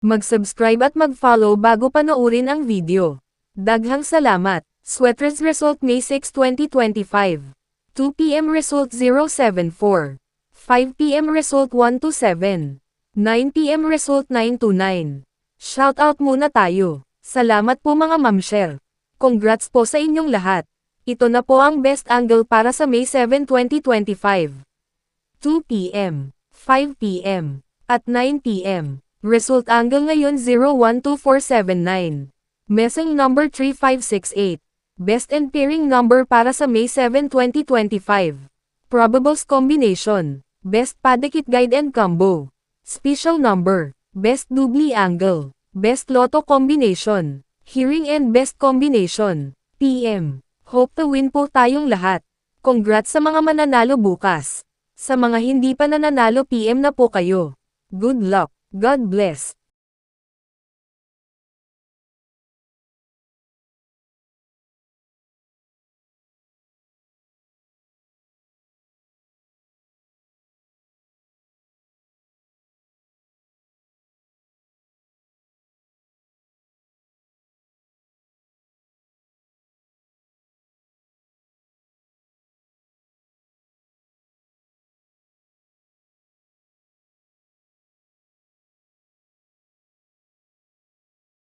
Mag-subscribe at mag-follow bago panoorin ang video. Daghang salamat. Sweaters result May 6, 2025. 2 p.m. result 074. 5 p.m. result 127. 9 p.m. result 929. Shoutout muna tayo. Salamat po mga mamshel. Congrats po sa inyong lahat. Ito na po ang best angle para sa May 7, 2025. 2 p.m., 5 p.m., at 9 p.m. Result angle ngayon 012479. Messing number 3568. Best and pairing number para sa May 7, 2025. Probables combination. Best padikit guide and combo. Special number. Best doubly angle. Best lotto combination. Hearing and best combination. PM. Hope to win po tayong lahat. Congrats sa mga mananalo bukas. Sa mga hindi pa nananalo PM na po kayo. Good luck. God bless.